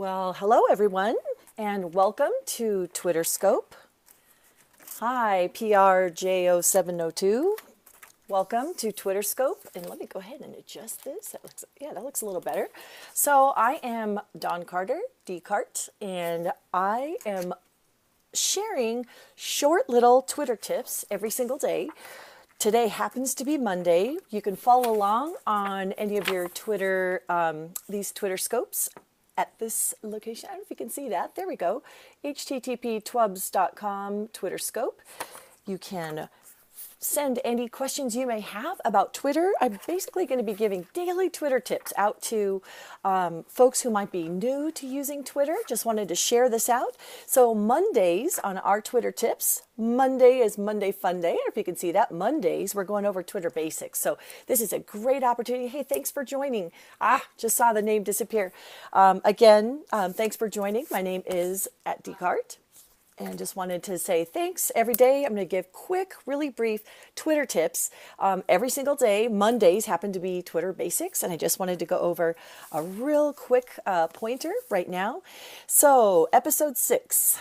Well, hello everyone, and welcome to Twitter Scope. Hi, PRJ0702. Welcome to Twitter Scope, and let me go ahead and adjust this. That looks a little better. So I am Dawn Carter, decart, and I am sharing short little Twitter tips every single day. Today happens to be Monday. You can follow along on any of your Twitter, these Twitter Scopes at this location. I don't know if you can see that. There we go. http://twubs.com Twitter Scope. You can send any questions you may have about Twitter. I'm basically going to be giving daily Twitter tips out to folks who might be new to using Twitter. Just wanted to share this out. So Mondays on our Twitter tips, Monday is Monday Fun Day. If you can see that, Mondays, we're going over Twitter basics. So this is a great opportunity. Hey, thanks for joining. Just saw the name disappear. Again, thanks for joining. My name is @decart. And just wanted to say thanks every day. I'm going to give quick, really brief Twitter tips every single day. Mondays happen to be Twitter basics, and I just wanted to go over a real quick pointer right now. So episode 6,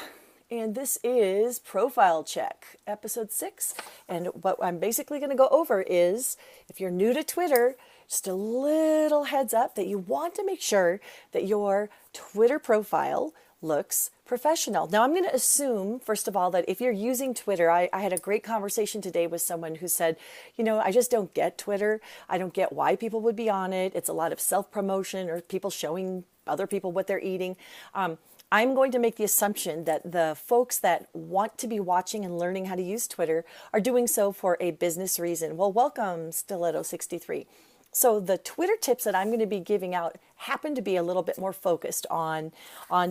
and this is profile check, episode 6. And what I'm basically going to go over is, if you're new to Twitter, just a little heads up that you want to make sure that your Twitter profile looks professional. Now, I'm going to assume, first of all, that if you're using Twitter, I had a great conversation today with someone who said, I just don't get Twitter. I don't get why people would be on it. It's a lot of self-promotion or people showing other people what they're eating. I'm going to make the assumption that the folks that want to be watching and learning how to use Twitter are doing so for a business reason. Well, welcome, Stiletto63. So the Twitter tips that I'm going to be giving out happen to be a little bit more focused on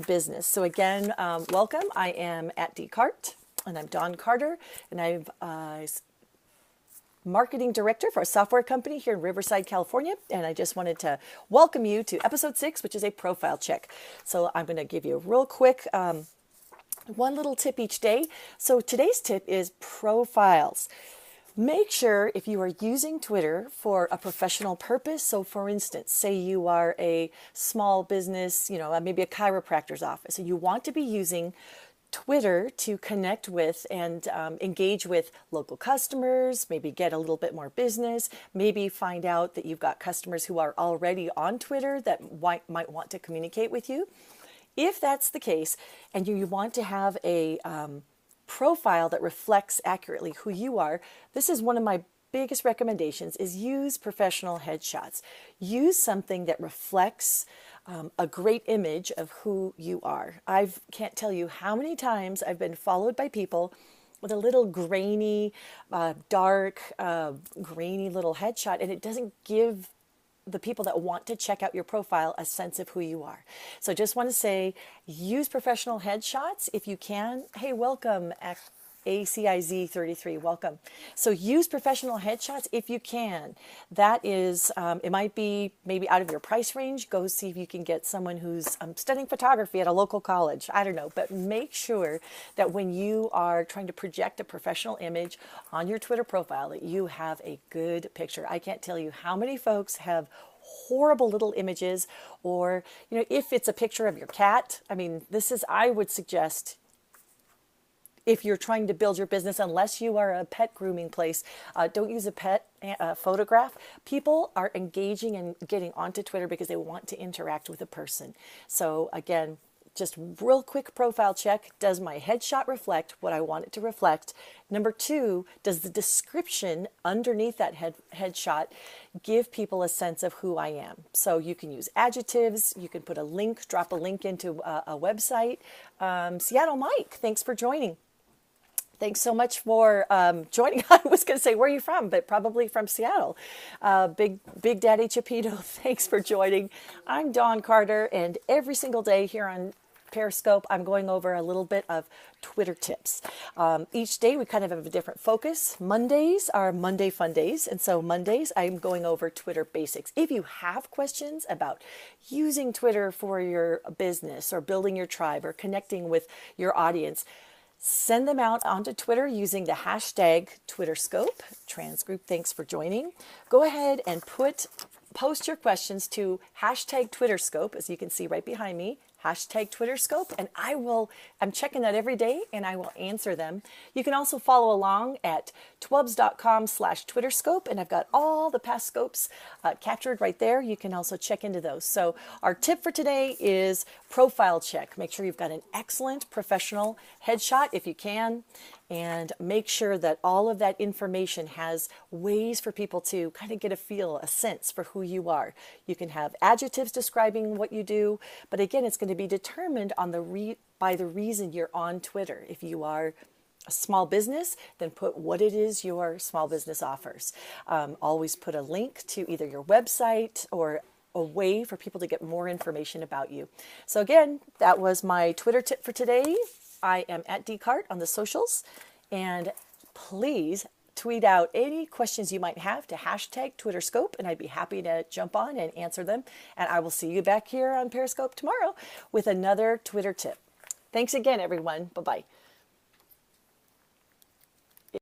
business. So again, welcome. I am @decart, and I'm Dawn Carter, and I'm marketing director for a software company here in Riverside, California. And I just wanted to welcome you to episode 6, which is a profile check. So I'm going to give you a real quick one little tip each day. So today's tip is profiles. Make sure if you are using Twitter for a professional purpose, so for instance, say you are a small business, maybe a chiropractor's office, and you want to be using Twitter to connect with and engage with local customers, maybe get a little bit more business, maybe find out that you've got customers who are already on Twitter that might want to communicate with you. If that's the case, and you want to have a profile that reflects accurately who you are, this is one of my biggest recommendations, is use professional headshots. Use something that reflects a great image of who you are. I can't tell you how many times I've been followed by people with a little grainy, dark, grainy little headshot, and it doesn't give the people that want to check out your profile a sense of who you are. So just want to say, use professional headshots if you can. Hey, welcome, ACIZ33, welcome. So use professional headshots if you can. That is, it might be maybe out of your price range. Go see if you can get someone who's studying photography at a local college. I don't know, but make sure that when you are trying to project a professional image on your Twitter profile, that you have a good picture. I can't tell you how many folks have horrible little images, or, if it's a picture of your cat, I would suggest, if you're trying to build your business, unless you are a pet grooming place, don't use a pet photograph. People are engaging and getting onto Twitter because they want to interact with a person. So again, just real quick profile check. Does my headshot reflect what I want it to reflect? Number 2, does the description underneath that headshot give people a sense of who I am? So you can use adjectives. You can put a link, drop a link into a website. Seattle Mike, thanks for joining. Thanks so much for joining. I was going to say, where are you from? But probably from Seattle. Big Daddy Chapito, thanks for joining. I'm Dawn Carter, and every single day here on Periscope, I'm going over a little bit of Twitter tips. Each day we kind of have a different focus. Mondays are Monday Fun Days, and so Mondays I'm going over Twitter basics. If you have questions about using Twitter for your business or building your tribe or connecting with your audience, send them out onto Twitter using the hashtag TwitterScope. Transgroup, thanks for joining. Go ahead and post your questions to hashtag TwitterScope, as you can see right behind me, hashtag Twitterscope, and I'm checking that every day and I will answer them. You can also follow along at twubs.com/Twitterscope, and I've got all the past scopes captured right there. You can also check into those. So our tip for today is profile check. Make sure you've got an excellent professional headshot if you can, and make sure that all of that information has ways for people to kind of get a feel, a sense for who you are. You can have adjectives describing what you do, but again, it's going to be determined on by the reason you're on Twitter. If you are a small business, then put what it is your small business offers. Always put a link to either your website or a way for people to get more information about you. So again, that was my Twitter tip for today. I am at decart on the socials, and please tweet out any questions you might have to hashtag Twitterscope, and I'd be happy to jump on and answer them. And I will see you back here on Periscope tomorrow with another Twitter tip. Thanks again, everyone. Bye-bye.